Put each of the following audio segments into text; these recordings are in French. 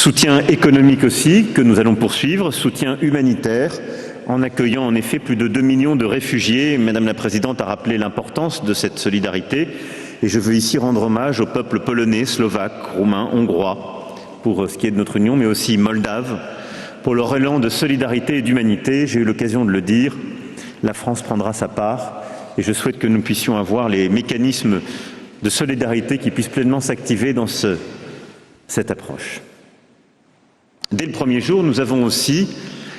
Soutien économique aussi, que nous allons poursuivre, soutien humanitaire, en accueillant en effet plus de 2 millions de réfugiés. Madame la Présidente a rappelé l'importance de cette solidarité et je veux ici rendre hommage au peuple polonais, slovaque, roumain, hongrois, pour ce qui est de notre union, mais aussi moldave, pour leur élan de solidarité et d'humanité. J'ai eu l'occasion de le dire, la France prendra sa part et je souhaite que nous puissions avoir les mécanismes de solidarité qui puissent pleinement s'activer dans cette approche. Dès le premier jour, nous avons aussi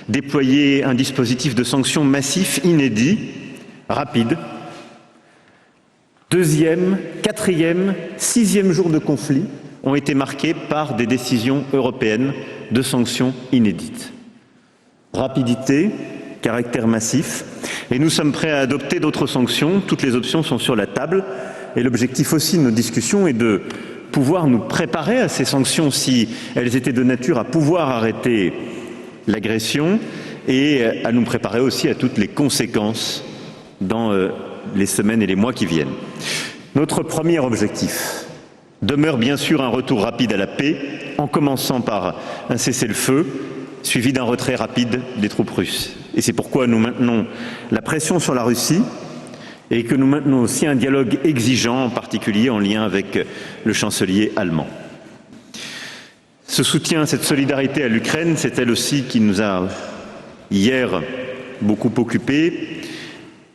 déployé un dispositif de sanctions massif, inédit, rapide. 2e, 4e, 6e jour de conflit ont été marqués par des décisions européennes de sanctions inédites. Rapidité, caractère massif, et nous sommes prêts à adopter d'autres sanctions. Toutes les options sont sur la table, et l'objectif aussi de nos discussions est de pouvoir nous préparer à ces sanctions si elles étaient de nature à pouvoir arrêter l'agression et à nous préparer aussi à toutes les conséquences dans les semaines et les mois qui viennent. Notre premier objectif demeure bien sûr un retour rapide à la paix, en commençant par un cessez-le-feu, suivi d'un retrait rapide des troupes russes. Et c'est pourquoi nous maintenons la pression sur la Russie et que nous maintenons aussi un dialogue exigeant, en particulier en lien avec le chancelier allemand. Ce soutien, cette solidarité à l'Ukraine, c'est elle aussi qui nous a hier beaucoup occupés.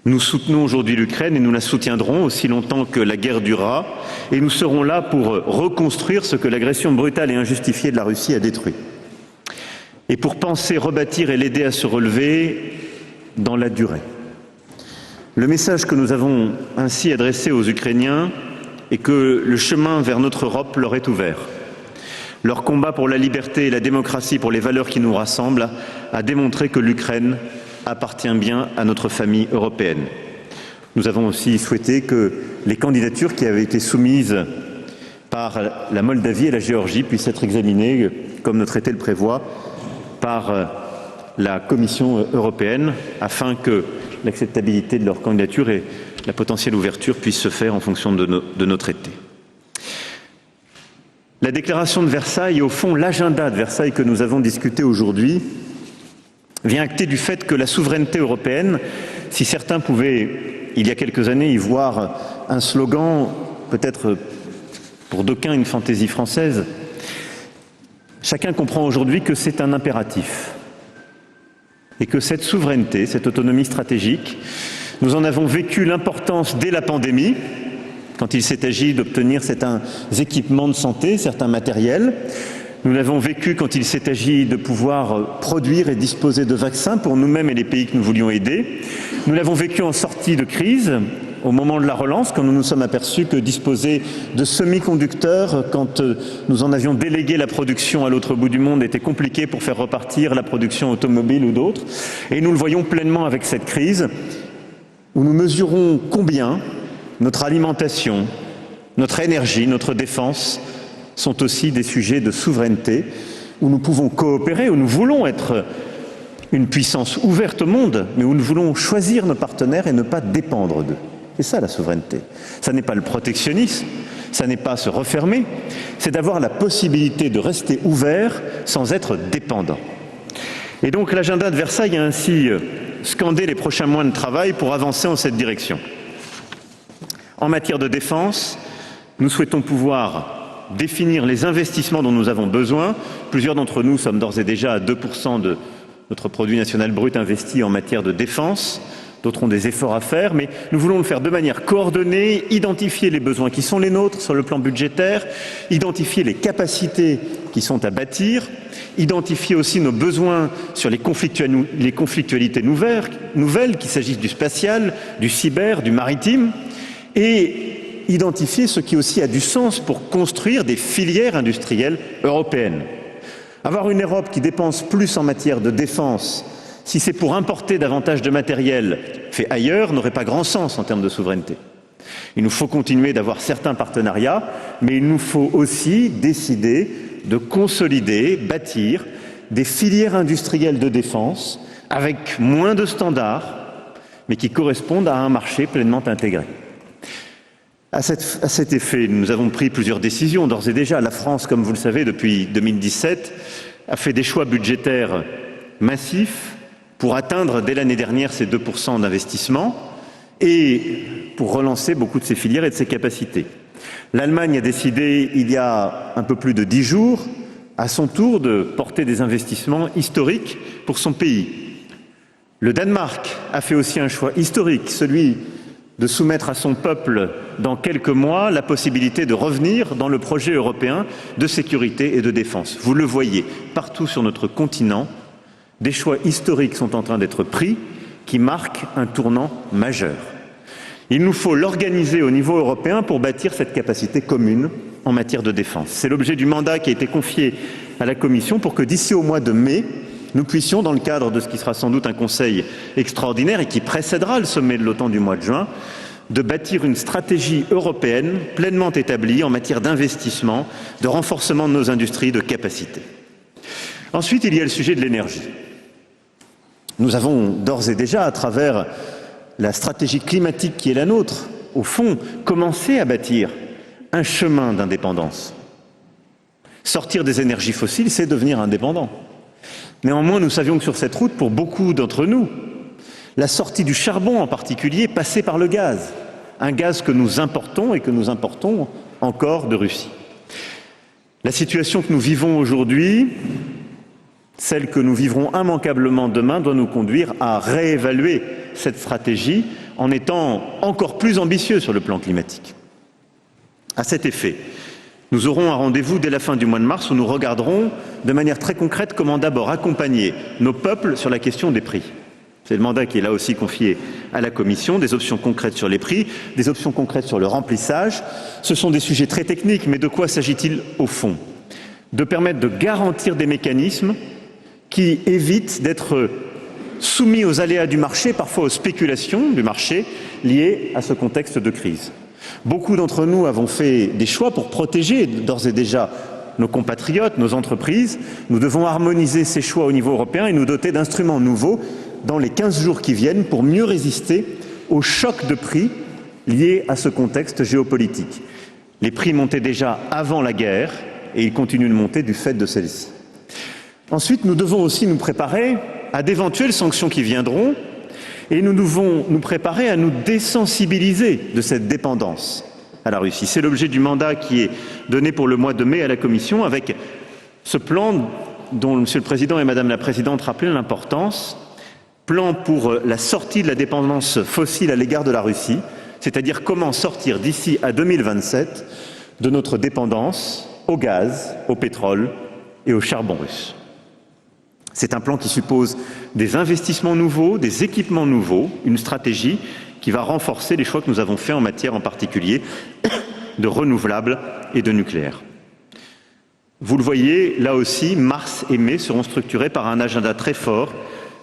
Nous soutenons aujourd'hui l'Ukraine et nous la soutiendrons aussi longtemps que la guerre durera. Et nous serons là pour reconstruire ce que l'agression brutale et injustifiée de la Russie a détruit. Et pour penser, rebâtir et l'aider à se relever dans la durée. Le message que nous avons ainsi adressé aux Ukrainiens est que le chemin vers notre Europe leur est ouvert. Leur combat pour la liberté et la démocratie, pour les valeurs qui nous rassemblent, a démontré que l'Ukraine appartient bien à notre famille européenne. Nous avons aussi souhaité que les candidatures qui avaient été soumises par la Moldavie et la Géorgie puissent être examinées, comme notre traité le prévoit, par la Commission européenne, afin que l'acceptabilité de leur candidature et la potentielle ouverture puissent se faire en fonction de nos traités. La déclaration de Versailles et au fond l'agenda de Versailles que nous avons discuté aujourd'hui vient acter du fait que la souveraineté européenne, si certains pouvaient il y a quelques années y voir un slogan, peut-être pour d'aucuns une fantaisie française, chacun comprend aujourd'hui que c'est un impératif. Et que cette souveraineté, cette autonomie stratégique, nous en avons vécu l'importance dès la pandémie, quand il s'est agi d'obtenir certains équipements de santé, certains matériels. Nous l'avons vécu quand il s'est agi de pouvoir produire et disposer de vaccins pour nous-mêmes et les pays que nous voulions aider. Nous l'avons vécu en sortie de crise, au moment de la relance, quand nous nous sommes aperçus que disposer de semi-conducteurs, quand nous en avions délégué la production à l'autre bout du monde, était compliqué pour faire repartir la production automobile ou d'autres. Et nous le voyons pleinement avec cette crise, où nous mesurons combien notre alimentation, notre énergie, notre défense sont aussi des sujets de souveraineté, où nous pouvons coopérer, où nous voulons être une puissance ouverte au monde, mais où nous voulons choisir nos partenaires et ne pas dépendre d'eux. C'est ça la souveraineté. Ça n'est pas le protectionnisme, ça n'est pas se refermer, c'est d'avoir la possibilité de rester ouvert sans être dépendant. Et donc l'agenda de Versailles a ainsi scandé les prochains mois de travail pour avancer en cette direction. En matière de défense, nous souhaitons pouvoir définir les investissements dont nous avons besoin. Plusieurs d'entre nous sommes d'ores et déjà à 2% de notre produit national brut investi en matière de défense. D'autres ont des efforts à faire, mais nous voulons le faire de manière coordonnée, identifier les besoins qui sont les nôtres sur le plan budgétaire, identifier les capacités qui sont à bâtir, identifier aussi nos besoins sur les conflictualités nouvelles, qu'il s'agisse du spatial, du cyber, du maritime, et identifier ce qui aussi a du sens pour construire des filières industrielles européennes. Avoir une Europe qui dépense plus en matière de défense, si c'est pour importer davantage de matériel fait ailleurs, n'aurait pas grand sens en termes de souveraineté. Il nous faut continuer d'avoir certains partenariats, mais il nous faut aussi décider de consolider, bâtir des filières industrielles de défense avec moins de standards, mais qui correspondent à un marché pleinement intégré. À cet effet, nous avons pris plusieurs décisions. D'ores et déjà, la France, comme vous le savez, depuis 2017, a fait des choix budgétaires massifs pour atteindre dès l'année dernière ces 2% d'investissement et pour relancer beaucoup de ses filières et de ses capacités. L'Allemagne a décidé, il y a un peu plus de 10 jours, à son tour de porter des investissements historiques pour son pays. Le Danemark a fait aussi un choix historique, celui de soumettre à son peuple dans quelques mois la possibilité de revenir dans le projet européen de sécurité et de défense. Vous le voyez, partout sur notre continent, des choix historiques sont en train d'être pris qui marquent un tournant majeur. Il nous faut l'organiser au niveau européen pour bâtir cette capacité commune en matière de défense. C'est l'objet du mandat qui a été confié à la Commission pour que d'ici au mois de mai, nous puissions, dans le cadre de ce qui sera sans doute un conseil extraordinaire et qui précédera le sommet de l'OTAN du mois de juin, de bâtir une stratégie européenne pleinement établie en matière d'investissement, de renforcement de nos industries, de capacité. Ensuite, il y a le sujet de l'énergie. Nous avons d'ores et déjà, à travers la stratégie climatique qui est la nôtre, au fond, commencé à bâtir un chemin d'indépendance. Sortir des énergies fossiles, c'est devenir indépendant. Néanmoins, nous savions que sur cette route, pour beaucoup d'entre nous, la sortie du charbon en particulier passait par le gaz. Un gaz que nous importons et que nous importons encore de Russie. La situation que nous vivons aujourd'hui, celle que nous vivrons immanquablement demain, doit nous conduire à réévaluer cette stratégie en étant encore plus ambitieux sur le plan climatique. À cet effet, nous aurons un rendez-vous dès la fin du mois de mars où nous regarderons de manière très concrète comment d'abord accompagner nos peuples sur la question des prix. C'est le mandat qui est là aussi confié à la Commission, des options concrètes sur les prix, des options concrètes sur le remplissage. Ce sont des sujets très techniques, mais de quoi s'agit-il au fond? De permettre de garantir des mécanismes qui évitent d'être soumis aux aléas du marché, parfois aux spéculations du marché liées à ce contexte de crise. Beaucoup d'entre nous avons fait des choix pour protéger d'ores et déjà nos compatriotes, nos entreprises. Nous devons harmoniser ces choix au niveau européen et nous doter d'instruments nouveaux dans les 15 jours qui viennent pour mieux résister aux chocs de prix liés à ce contexte géopolitique. Les prix montaient déjà avant la guerre et ils continuent de monter du fait de celle-ci. Ensuite, nous devons aussi nous préparer à d'éventuelles sanctions qui viendront et nous devons nous préparer à nous désensibiliser de cette dépendance à la Russie. C'est l'objet du mandat qui est donné pour le mois de mai à la Commission avec ce plan dont Monsieur le Président et Madame la Présidente rappelaient l'importance, plan pour la sortie de la dépendance fossile à l'égard de la Russie, c'est-à-dire comment sortir d'ici à 2027 de notre dépendance au gaz, au pétrole et au charbon russe. C'est un plan qui suppose des investissements nouveaux, des équipements nouveaux, une stratégie qui va renforcer les choix que nous avons faits en matière en particulier de renouvelables et de nucléaire. Vous le voyez, là aussi, mars et mai seront structurés par un agenda très fort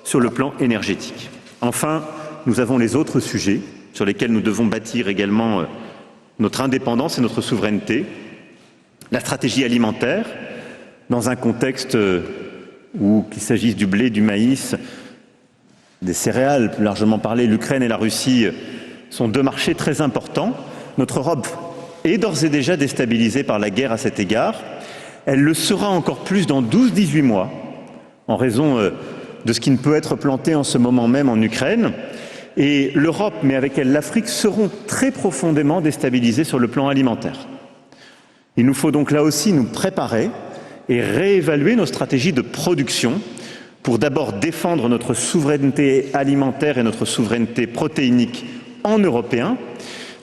sur le plan énergétique. Enfin, nous avons les autres sujets sur lesquels nous devons bâtir également notre indépendance et notre souveraineté. La stratégie alimentaire, dans un contexte ou qu'il s'agisse du blé, du maïs, des céréales, plus largement parlé, l'Ukraine et la Russie sont deux marchés très importants. Notre Europe est d'ores et déjà déstabilisée par la guerre à cet égard. Elle le sera encore plus dans 12-18 mois, en raison de ce qui ne peut être planté en ce moment même en Ukraine. Et l'Europe, mais avec elle l'Afrique, seront très profondément déstabilisées sur le plan alimentaire. Il nous faut donc là aussi nous préparer et réévaluer nos stratégies de production pour d'abord défendre notre souveraineté alimentaire et notre souveraineté protéinique en européen,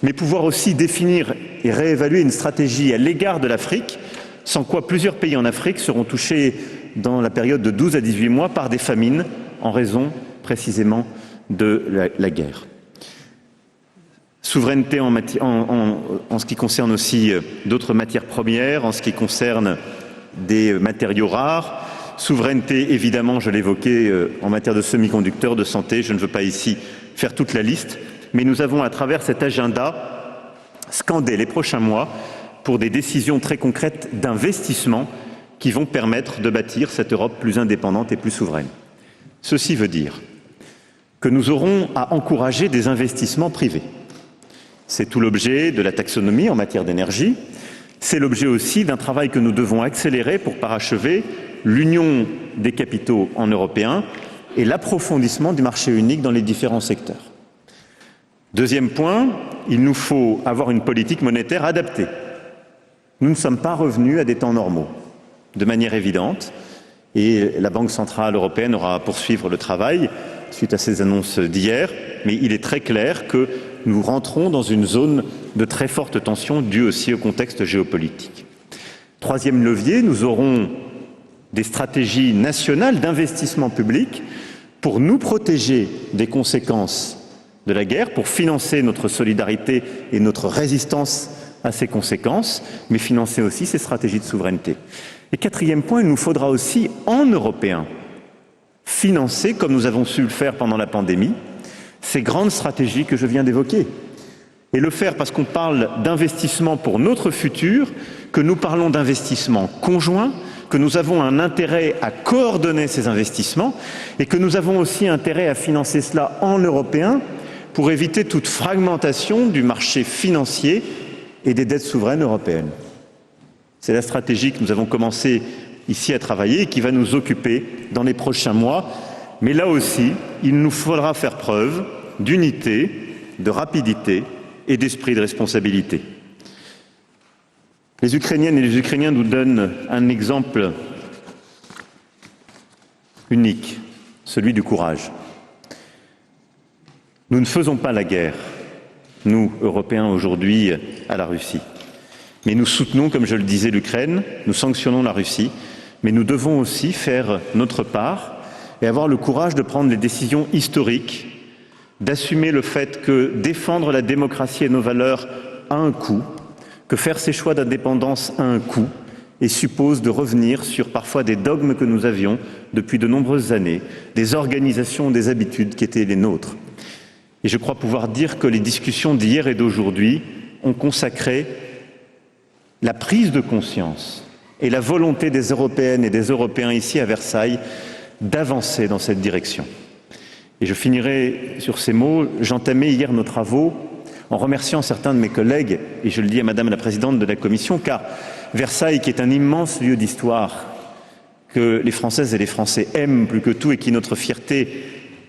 mais pouvoir aussi définir et réévaluer une stratégie à l'égard de l'Afrique, sans quoi plusieurs pays en Afrique seront touchés dans la période de 12 à 18 mois par des famines en raison précisément de la guerre. Souveraineté en ce qui concerne aussi d'autres matières premières, en ce qui concerne des matériaux rares, souveraineté évidemment, je l'évoquais, en matière de semi-conducteurs, de santé, je ne veux pas ici faire toute la liste, mais nous avons à travers cet agenda scandé les prochains mois pour des décisions très concrètes d'investissement qui vont permettre de bâtir cette Europe plus indépendante et plus souveraine. Ceci veut dire que nous aurons à encourager des investissements privés. C'est tout l'objet de la taxonomie en matière d'énergie. C'est l'objet aussi d'un travail que nous devons accélérer pour parachever l'union des capitaux en européen et l'approfondissement du marché unique dans les différents secteurs. Deuxième point, il nous faut avoir une politique monétaire adaptée. Nous ne sommes pas revenus à des temps normaux, de manière évidente, et la Banque centrale européenne aura à poursuivre le travail suite à ces annonces d'hier, mais il est très clair que nous rentrons dans une zone de très forte tension due aussi au contexte géopolitique. Troisième levier, nous aurons des stratégies nationales d'investissement public pour nous protéger des conséquences de la guerre, pour financer notre solidarité et notre résistance à ces conséquences, mais financer aussi ces stratégies de souveraineté. Et quatrième point, il nous faudra aussi, en Européens, financer, comme nous avons su le faire pendant la pandémie, ces grandes stratégies que je viens d'évoquer. Et le faire parce qu'on parle d'investissement pour notre futur, que nous parlons d'investissement conjoint, que nous avons un intérêt à coordonner ces investissements et que nous avons aussi intérêt à financer cela en européen pour éviter toute fragmentation du marché financier et des dettes souveraines européennes. C'est la stratégie que nous avons commencé ici à travailler et qui va nous occuper dans les prochains mois. Mais là aussi, il nous faudra faire preuve d'unité, de rapidité et d'esprit de responsabilité. Les Ukrainiennes et les Ukrainiens nous donnent un exemple unique, celui du courage. Nous ne faisons pas la guerre, nous, Européens, aujourd'hui, à la Russie. Mais nous soutenons, comme je le disais, l'Ukraine, nous sanctionnons la Russie, mais nous devons aussi faire notre part et avoir le courage de prendre les décisions historiques, d'assumer le fait que défendre la démocratie et nos valeurs a un coût, que faire ses choix d'indépendance a un coût et suppose de revenir sur parfois des dogmes que nous avions depuis de nombreuses années, des organisations, des habitudes qui étaient les nôtres. Et je crois pouvoir dire que les discussions d'hier et d'aujourd'hui ont consacré la prise de conscience et la volonté des Européennes et des Européens ici à Versailles d'avancer dans cette direction. Et je finirai sur ces mots. J'entamais hier nos travaux en remerciant certains de mes collègues, et je le dis à Madame la Présidente de la Commission, car Versailles, qui est un immense lieu d'histoire, que les Françaises et les Français aiment plus que tout et qui est notre fierté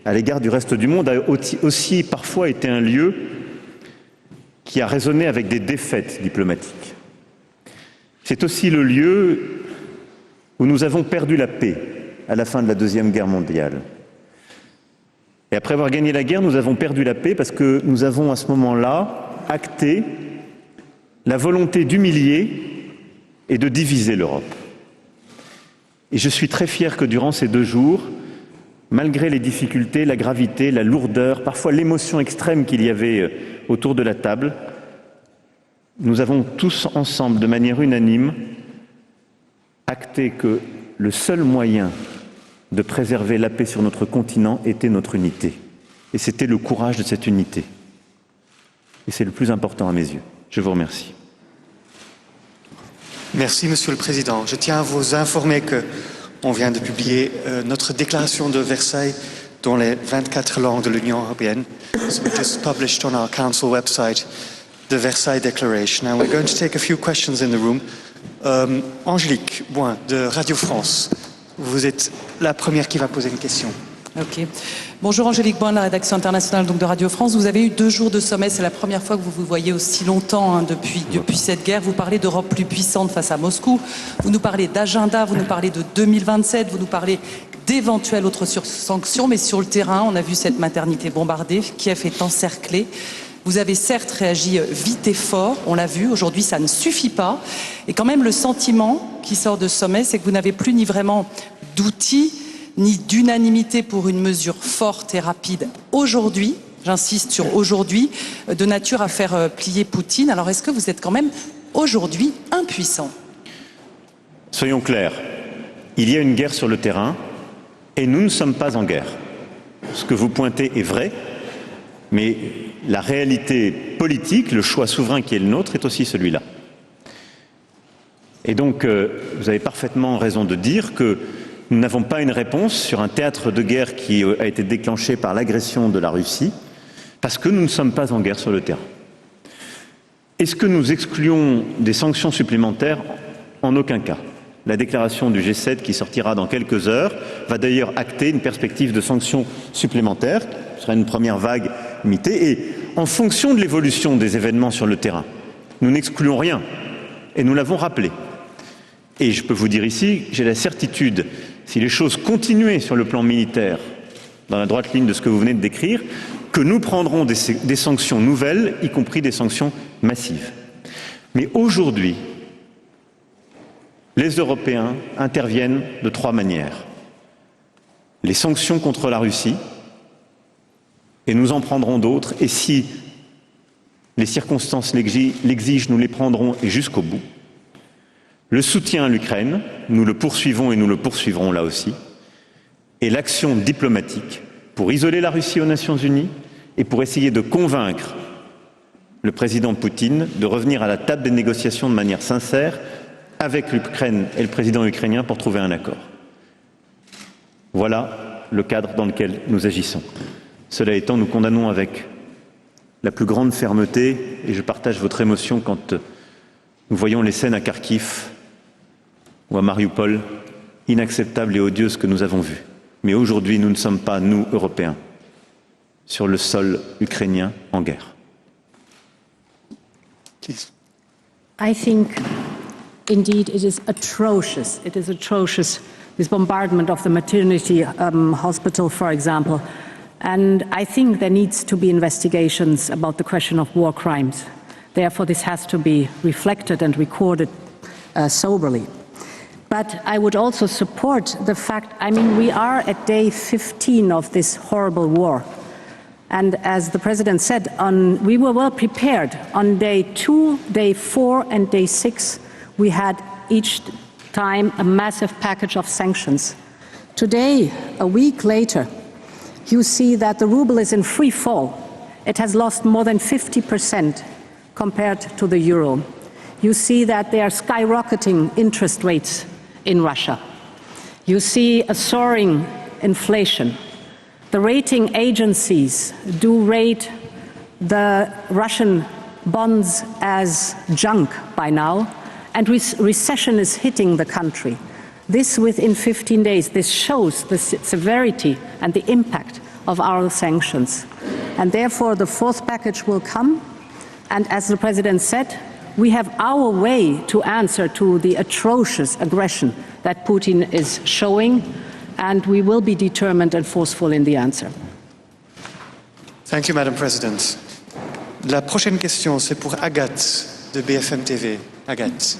à l'égard du reste du monde, a aussi parfois été un lieu qui a résonné avec des défaites diplomatiques. C'est aussi le lieu où nous avons perdu la paix à la fin de la Deuxième Guerre mondiale. Et après avoir gagné la guerre, nous avons perdu la paix parce que nous avons à ce moment-là acté la volonté d'humilier et de diviser l'Europe. Et je suis très fier que durant ces 2 jours, malgré les difficultés, la gravité, la lourdeur, parfois l'émotion extrême qu'il y avait autour de la table, nous avons tous ensemble, de manière unanime, acté que le seul moyen de préserver la paix sur notre continent était notre unité. Et c'était le courage de cette unité. Et c'est le plus important à mes yeux. Je vous remercie. Merci, Monsieur le Président. Je tiens à vous informer qu'on vient de publier notre déclaration de Versailles dans les 24 langues de l'Union européenne. So we just published on our council website the Versailles Declaration. And we're going to take a few questions in the room. Angélique Boin de Radio France. Vous êtes la première qui va poser une question. Ok. Bonjour Angélique Boin de la rédaction internationale donc de Radio France. Vous avez eu 2 jours de sommet, c'est la première fois que vous vous voyez aussi longtemps depuis cette guerre. Vous parlez d'Europe plus puissante face à Moscou, vous nous parlez d'agenda, vous nous parlez de 2027, vous nous parlez d'éventuelles autres sanctions, mais sur le terrain, on a vu cette maternité bombardée, Kiev est encerclé. Vous avez certes réagi vite et fort, on l'a vu, aujourd'hui ça ne suffit pas. Et quand même le sentiment qui sort de ce sommet, c'est que vous n'avez plus ni vraiment d'outils, ni d'unanimité pour une mesure forte et rapide aujourd'hui, j'insiste sur aujourd'hui, de nature à faire plier Poutine. Alors est-ce que vous êtes quand même aujourd'hui impuissant? Soyons clairs, il y a une guerre sur le terrain et nous ne sommes pas en guerre. Ce que vous pointez est vrai, mais la réalité politique, le choix souverain qui est le nôtre est aussi celui-là. Et donc, vous avez parfaitement raison de dire que nous n'avons pas une réponse sur un théâtre de guerre qui a été déclenché par l'agression de la Russie, parce que nous ne sommes pas en guerre sur le terrain. Est-ce que nous excluons des sanctions supplémentaires? En aucun cas. La déclaration du G7 qui sortira dans quelques heures va d'ailleurs acter une perspective de sanctions supplémentaires, ce sera une première vague limitée, et en fonction de l'évolution des événements sur le terrain, nous n'excluons rien, et nous l'avons rappelé. Et je peux vous dire ici, j'ai la certitude, si les choses continuaient sur le plan militaire, dans la droite ligne de ce que vous venez de décrire, que nous prendrons des sanctions nouvelles, y compris des sanctions massives. Mais aujourd'hui, les Européens interviennent de trois manières. Les sanctions contre la Russie, et nous en prendrons d'autres, et si les circonstances l'exigent, nous les prendrons et jusqu'au bout. Le soutien à l'Ukraine, nous le poursuivons et nous le poursuivrons là aussi. Et l'action diplomatique pour isoler la Russie aux Nations Unies et pour essayer de convaincre le président Poutine de revenir à la table des négociations de manière sincère avec l'Ukraine et le président ukrainien pour trouver un accord. Voilà le cadre dans lequel nous agissons. Cela étant, nous condamnons avec la plus grande fermeté, et je partage votre émotion quand nous voyons les scènes à Kharkiv ou à Mariupol, inacceptables et odieuses que nous avons vues. Mais aujourd'hui, nous ne sommes pas, nous, Européens, sur le sol ukrainien en guerre. I think, indeed, it is atrocious. It is atrocious, this bombardment of the maternity hospital, for example. And I think there needs to be investigations about the question of war crimes. Therefore, this has to be reflected and recorded soberly. But I would also support the fact, I mean, we are at day 15 of this horrible war. And as the President said, we were well prepared. On day 2, day 4, and day 6, we had each time a massive package of sanctions. Today, a week later, you see that the ruble is in free fall. It has lost more than 50% compared to the euro. You see that they are skyrocketing interest rates in Russia. You see a soaring inflation. The rating agencies do rate the Russian bonds as junk by now, and recession is hitting the country. This within 15 days. This shows the severity and the impact of our sanctions. And therefore, the fourth package will come. And as the President said, we have our way to answer to the atrocious aggression that Putin is showing, and we will be determined and forceful in the answer. Thank you, Madam President. La prochaine question, c'est pour Agathe de BFM TV. Agathe.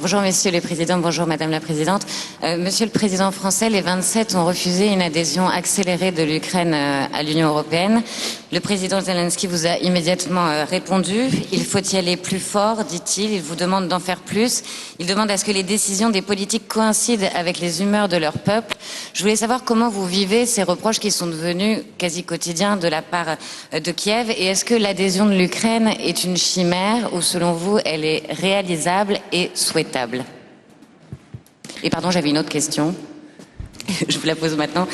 Bonjour Monsieur le Président, bonjour Madame la Présidente. Monsieur le Président français, les 27 ont refusé une adhésion accélérée de l'Ukraine à l'Union européenne. Le Président Zelensky vous a immédiatement répondu. Il faut y aller plus fort, dit-il. Il vous demande d'en faire plus. Il demande à ce que les décisions des politiques coïncident avec les humeurs de leur peuple. Je voulais savoir comment vous vivez ces reproches qui sont devenus quasi quotidiens de la part de Kiev. Et est-ce que l'adhésion de l'Ukraine est une chimère ou selon vous elle est réalisable et souhaitable? Et pardon, j'avais une autre question. Je vous la pose maintenant.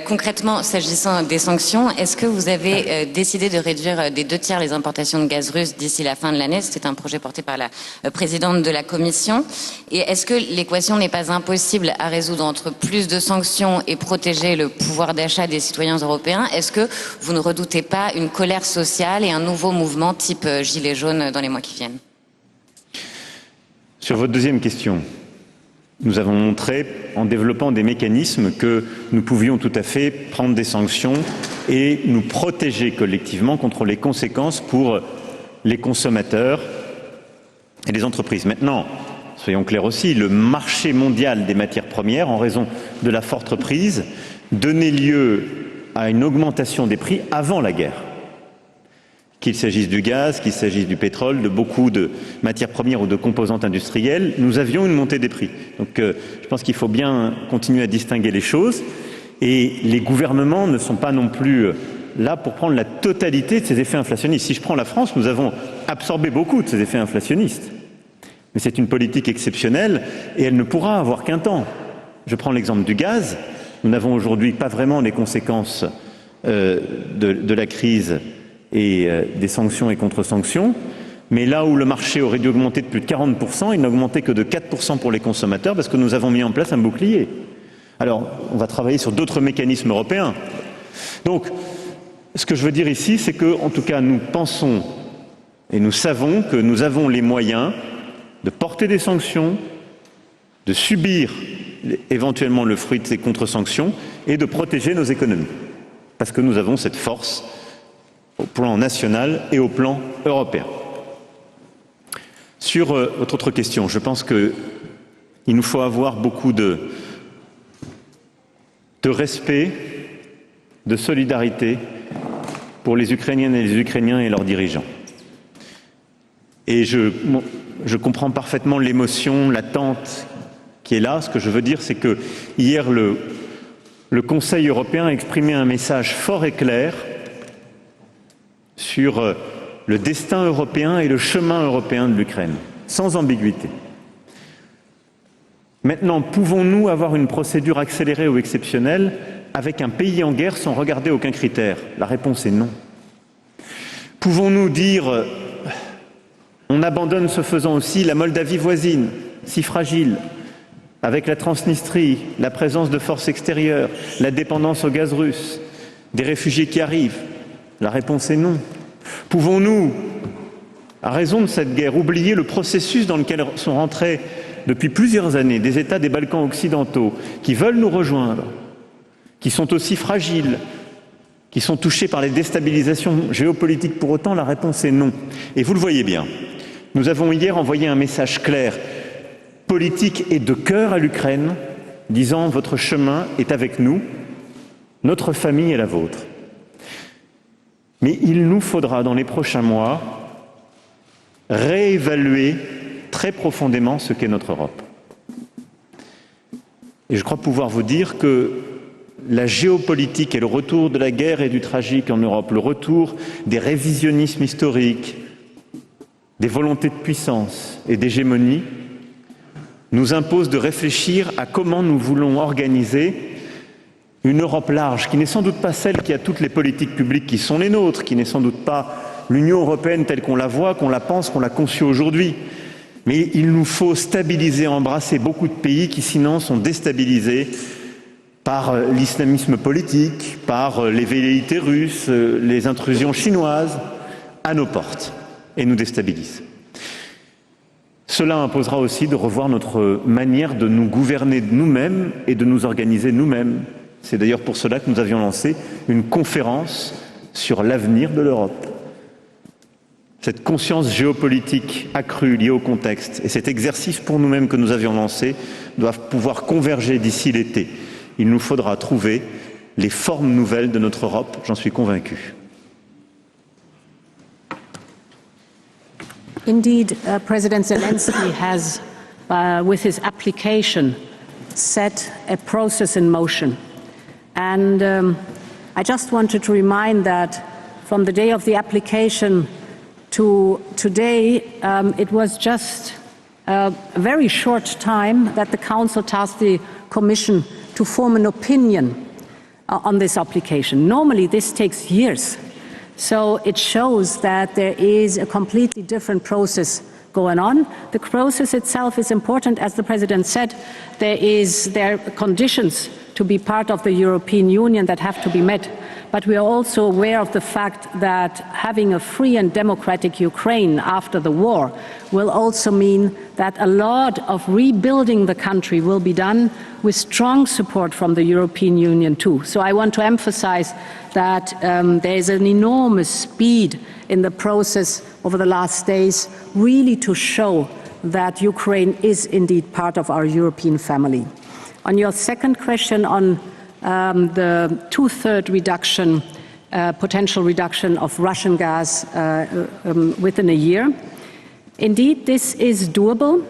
Concrètement, s'agissant des sanctions, est-ce que vous avez décidé de réduire des 2 tiers les importations de gaz russe d'ici la fin de l'année? C'était un projet porté par la présidente de la Commission. Et est-ce que l'équation n'est pas impossible à résoudre entre plus de sanctions et protéger le pouvoir d'achat des citoyens européens? Est-ce que vous ne redoutez pas une colère sociale et un nouveau mouvement type Gilets jaunes dans les mois qui viennent? Sur votre deuxième question, nous avons montré, en développant des mécanismes, que nous pouvions tout à fait prendre des sanctions et nous protéger collectivement contre les conséquences pour les consommateurs et les entreprises. Maintenant, soyons clairs aussi, le marché mondial des matières premières, en raison de la forte reprise, donnait lieu à une augmentation des prix avant la guerre. Qu'il s'agisse du gaz, qu'il s'agisse du pétrole, de beaucoup de matières premières ou de composantes industrielles, nous avions une montée des prix. Donc je pense qu'il faut bien continuer à distinguer les choses. Et les gouvernements ne sont pas non plus là pour prendre la totalité de ces effets inflationnistes. Si je prends la France, nous avons absorbé beaucoup de ces effets inflationnistes. Mais c'est une politique exceptionnelle et elle ne pourra avoir qu'un temps. Je prends l'exemple du gaz. Nous n'avons aujourd'hui pas vraiment les conséquences de la crise et des sanctions et contre-sanctions. Mais là où le marché aurait dû augmenter de plus de 40%, il n'a augmenté que de 4% pour les consommateurs parce que nous avons mis en place un bouclier. Alors, on va travailler sur d'autres mécanismes européens. Donc, ce que je veux dire ici, c'est que, en tout cas, nous pensons et nous savons que nous avons les moyens de porter des sanctions, de subir éventuellement le fruit de ces contre-sanctions et de protéger nos économies. Parce que nous avons cette force au plan national et au plan européen. Sur votre autre question, je pense qu'il nous faut avoir beaucoup de respect, de solidarité pour les Ukrainiennes et les Ukrainiens et leurs dirigeants. Et je comprends parfaitement l'émotion, l'attente qui est là. Ce que je veux dire, c'est que hier, le Conseil européen a exprimé un message fort et clair sur le destin européen et le chemin européen de l'Ukraine, sans ambiguïté. Maintenant, pouvons-nous avoir une procédure accélérée ou exceptionnelle avec un pays en guerre sans regarder aucun critère? La réponse est non. Pouvons-nous dire on abandonne ce faisant aussi la Moldavie voisine, si fragile, avec la Transnistrie, la présence de forces extérieures, la dépendance au gaz russe, des réfugiés qui arrivent? La réponse est non. Pouvons-nous, à raison de cette guerre, oublier le processus dans lequel sont rentrés depuis plusieurs années des États des Balkans occidentaux qui veulent nous rejoindre, qui sont aussi fragiles, qui sont touchés par les déstabilisations géopolitiques pour autant? La réponse est non. Et vous le voyez bien, nous avons hier envoyé un message clair, politique et de cœur à l'Ukraine, disant « Votre chemin est avec nous, notre famille est la vôtre ». Mais il nous faudra, dans les prochains mois, réévaluer très profondément ce qu'est notre Europe. Et je crois pouvoir vous dire que la géopolitique et le retour de la guerre et du tragique en Europe, le retour des révisionnismes historiques, des volontés de puissance et d'hégémonie, nous impose de réfléchir à comment nous voulons organiser une Europe large, qui n'est sans doute pas celle qui a toutes les politiques publiques qui sont les nôtres, qui n'est sans doute pas l'Union européenne telle qu'on la voit, qu'on la pense, qu'on l'a conçue aujourd'hui. Mais il nous faut stabiliser, embrasser beaucoup de pays qui sinon sont déstabilisés par l'islamisme politique, par les velléités russes, les intrusions chinoises à nos portes et nous déstabilisent. Cela imposera aussi de revoir notre manière de nous gouverner nous-mêmes et de nous organiser nous-mêmes. C'est d'ailleurs pour cela que nous avions lancé une conférence sur l'avenir de l'Europe. Cette conscience géopolitique accrue liée au contexte et cet exercice pour nous-mêmes que nous avions lancé doivent pouvoir converger d'ici l'été. Il nous faudra trouver les formes nouvelles de notre Europe, j'en suis convaincu. Indeed, President Zelensky has, with his application, set a process in motion. And I just wanted to remind that from the day of the application to today, it was just a very short time that the Council tasked the Commission to form an opinion on this application. Normally, this takes years. So it shows that there is a completely different process going on. The process itself is important. As the President said, there are conditions to be part of the European Union that have to be met. But we are also aware of the fact that having a free and democratic Ukraine after the war will also mean that a lot of rebuilding the country will be done with strong support from the European Union too. So I want to emphasize that there is an enormous speed in the process over the last days, really to show that Ukraine is indeed part of our European family. On your second question on the two-thirds reduction, potential reduction of Russian gas within a year. Indeed, this is doable.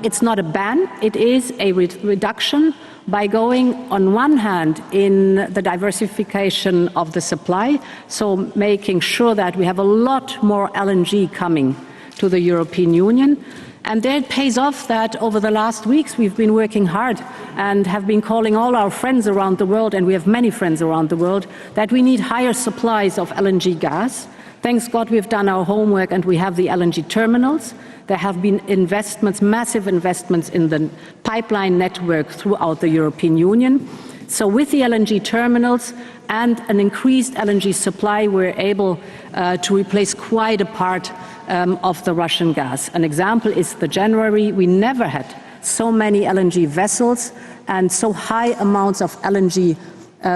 It's not a ban, it is a reduction by going, on one hand, in the diversification of the supply, so making sure that we have a lot more LNG coming to the European Union, And there it pays off that over the last weeks we've been working hard and have been calling all our friends around the world, and we have many friends around the world, that we need higher supplies of LNG gas. Thanks God we've done our homework and we have the LNG terminals. There have been investments, massive investments in the pipeline network throughout the European Union. So with the LNG terminals and an increased LNG supply, we're able to replace quite a part of the Russian gas. An example is the January. We never had so many LNG vessels and so high amounts of LNG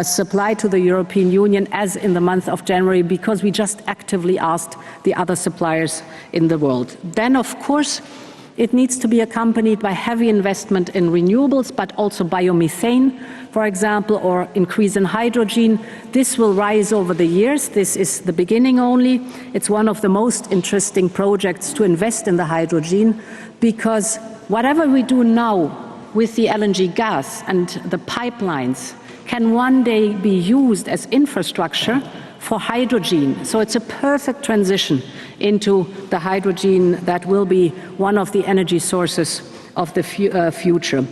supply to the European Union as in the month of January, because we just actively asked the other suppliers in the world. Then, of course, it needs to be accompanied by heavy investment in renewables, but also biomethane, for example, or increase in hydrogen. This will rise over the years. This is the beginning only. It's one of the most interesting projects to invest in the hydrogen, because whatever we do now with the LNG gas and the pipelines can one day be used as infrastructure for hydrogen. So it's a perfect transition into the hydrogen that will be one of the energy sources of the future.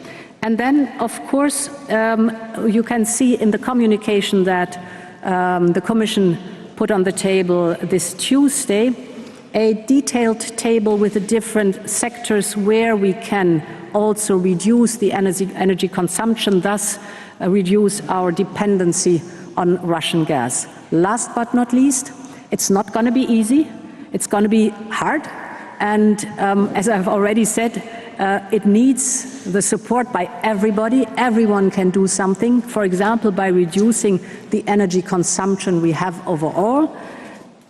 And then, of course, you can see in the communication that the Commission put on the table this Tuesday a detailed table with the different sectors where we can also reduce the energy consumption, thus reduce our dependency on Russian gas. Last but not least, it's not going to be easy. It's going to be hard. And as I've already said, it needs the support by everybody. Everyone can do something, for example, by reducing the energy consumption we have overall.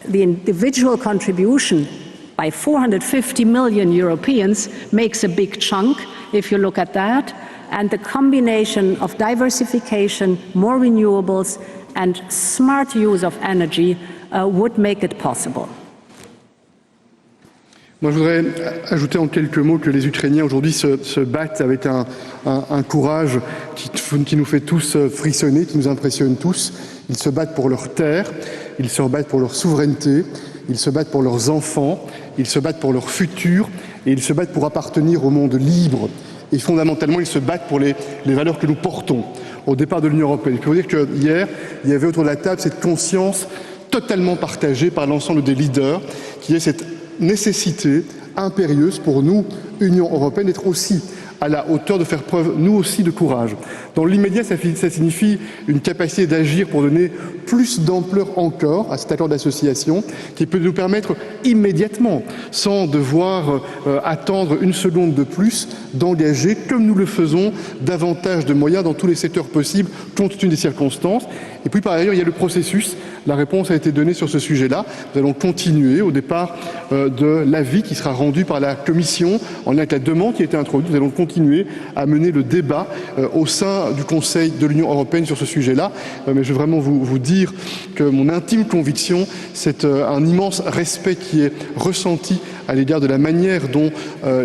The individual contribution by 450 million Europeans makes a big chunk, if you look at that. And the combination of diversification, more renewables, and smart use of energy would make it possible. Moi, je voudrais ajouter en quelques mots que les Ukrainiens aujourd'hui se battent avec un courage qui nous fait tous frissonner, qui nous impressionne tous. Ils se battent pour leur terre, ils se battent pour leur souveraineté, ils se battent pour leurs enfants, ils se battent pour leur futur, et ils se battent pour appartenir au monde libre. Et fondamentalement, ils se battent pour les valeurs que nous portons au départ de l'Union européenne. Je peux vous dire qu'hier, il y avait autour de la table cette conscience totalement partagée par l'ensemble des leaders, qui est cette nécessité impérieuse pour nous, Union européenne, d'être aussi à la hauteur, de faire preuve, nous aussi, de courage. Dans l'immédiat, ça signifie une capacité d'agir pour donner plus d'ampleur encore à cet accord d'association qui peut nous permettre immédiatement, sans devoir attendre une seconde de plus, d'engager, comme nous le faisons, davantage de moyens dans tous les secteurs possibles, compte tenu des circonstances. Et puis par ailleurs, il y a le processus. La réponse a été donnée sur ce sujet-là. Nous allons continuer au départ de l'avis qui sera rendu par la Commission en lien avec la demande qui a été introduite. Nous allons continuer à mener le débat au sein du Conseil de l'Union européenne sur ce sujet-là. Mais je veux vraiment vous dire que mon intime conviction, c'est un immense respect qui est ressenti à l'égard de la manière dont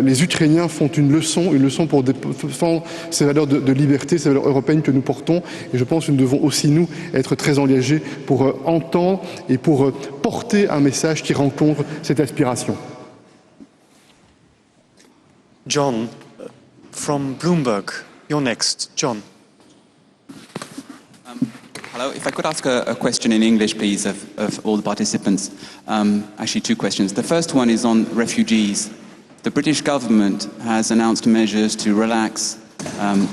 les Ukrainiens font une leçon pour défendre ces valeurs de liberté, ces valeurs européennes que nous portons. Et je pense que nous devons aussi, nous, être très engagés pour entendre et pour porter un message qui rencontre cette aspiration. John, from Bloomberg, you're next. John. Hello, if I could ask a question in English, please, of all the participants. Actually, two questions. The first one is on refugees. The British government has announced measures to relax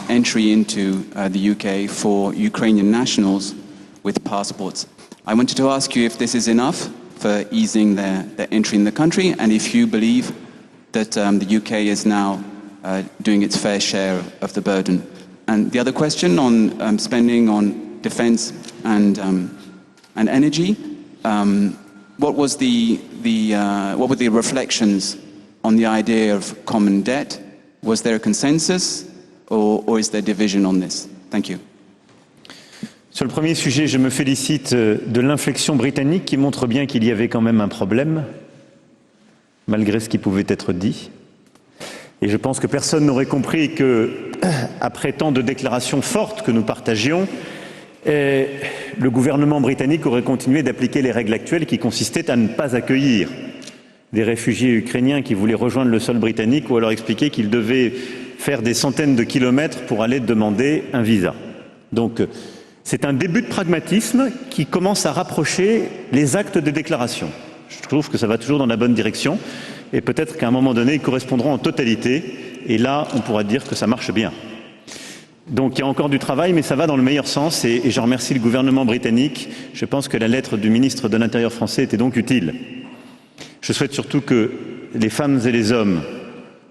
entry into the UK for Ukrainian nationals with passports. I wanted to ask you if this is enough for easing their entry in the country, and if you believe that the UK is now doing its fair share of the burden. And the other question on spending on defence and energy. What were the reflections on the idea of common debt? Was there a consensus, or is there division on this? Thank you. Sur le premier sujet, je me félicite de l'inflexion britannique qui montre bien qu'il y avait quand même un problème, malgré ce qui pouvait être dit. Et je pense que personne n'aurait compris que, après tant de déclarations fortes que nous partagions, le gouvernement britannique aurait continué d'appliquer les règles actuelles qui consistaient à ne pas accueillir des réfugiés ukrainiens qui voulaient rejoindre le sol britannique ou à leur expliquer qu'ils devaient faire des centaines de kilomètres pour aller demander un visa. Donc c'est un début de pragmatisme qui commence à rapprocher les actes des déclarations. Je trouve que ça va toujours dans la bonne direction et peut-être qu'à un moment donné, ils correspondront en totalité et là, on pourra dire que ça marche bien. Donc il y a encore du travail, mais ça va dans le meilleur sens et je remercie le gouvernement britannique. Je pense que la lettre du ministre de l'Intérieur français était donc utile. Je souhaite surtout que les femmes et les hommes,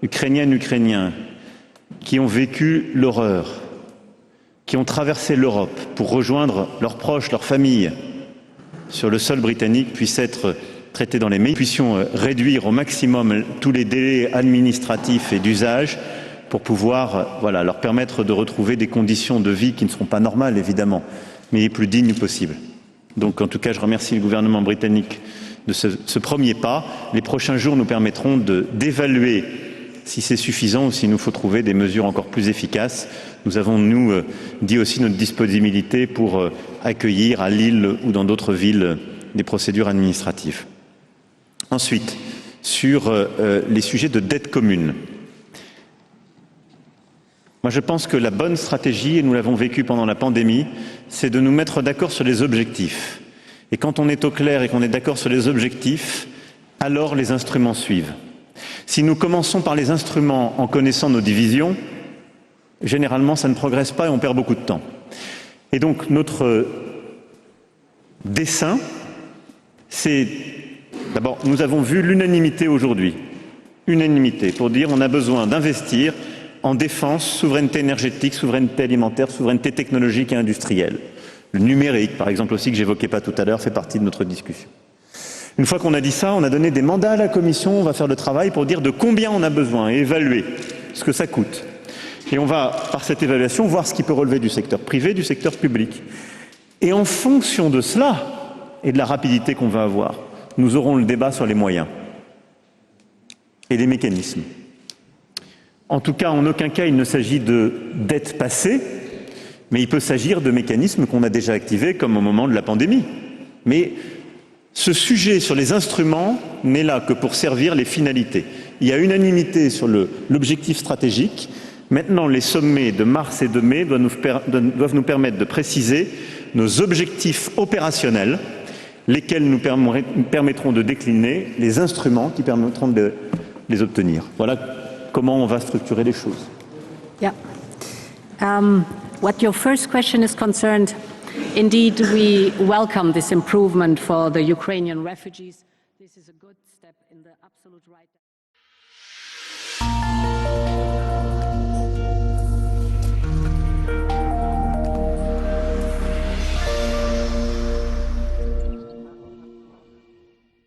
ukrainiennes, ukrainiens, qui ont vécu l'horreur, qui ont traversé l'Europe pour rejoindre leurs proches, leurs familles, sur le sol britannique, puissent être traités dans les meilleurs. Puissions réduire au maximum tous les délais administratifs et d'usage pour pouvoir leur permettre de retrouver des conditions de vie qui ne seront pas normales, évidemment, mais les plus dignes possibles. Donc, en tout cas, je remercie le gouvernement britannique de ce premier pas. Les prochains jours nous permettront d'évaluer si c'est suffisant ou s'il nous faut trouver des mesures encore plus efficaces. Nous avons, nous, dit aussi notre disponibilité pour accueillir à Lille ou dans d'autres villes des procédures administratives. Ensuite, sur les sujets de dette commune. Moi, je pense que la bonne stratégie, et nous l'avons vécu pendant la pandémie, c'est de nous mettre d'accord sur les objectifs. Et quand on est au clair et qu'on est d'accord sur les objectifs, alors les instruments suivent. Si nous commençons par les instruments en connaissant nos divisions, généralement, ça ne progresse pas et on perd beaucoup de temps. Et donc, notre dessein, c'est... D'abord, nous avons vu l'unanimité aujourd'hui. Unanimité pour dire qu'on a besoin d'investir en défense, souveraineté énergétique, souveraineté alimentaire, souveraineté technologique et industrielle. Le numérique, par exemple, aussi, que j'évoquais pas tout à l'heure, fait partie de notre discussion. Une fois qu'on a dit ça, on a donné des mandats à la Commission, on va faire le travail pour dire de combien on a besoin et évaluer ce que ça coûte. Et on va, par cette évaluation, voir ce qui peut relever du secteur privé, du secteur public. Et en fonction de cela, et de la rapidité qu'on va avoir, nous aurons le débat sur les moyens et les mécanismes. En tout cas, en aucun cas, il ne s'agit de dette passée, mais il peut s'agir de mécanismes qu'on a déjà activés, comme au moment de la pandémie. Mais ce sujet sur les instruments n'est là que pour servir les finalités. Il y a unanimité sur l'objectif stratégique. Maintenant, les sommets de mars et de mai doivent nous permettre de préciser nos objectifs opérationnels, lesquels nous permettront de décliner les instruments qui permettront de les obtenir. Voilà comment on va structurer les choses. Yeah. What your first question is concerned, indeed, we welcome this improvement for the Ukrainian refugees. This is a good step in the absolute right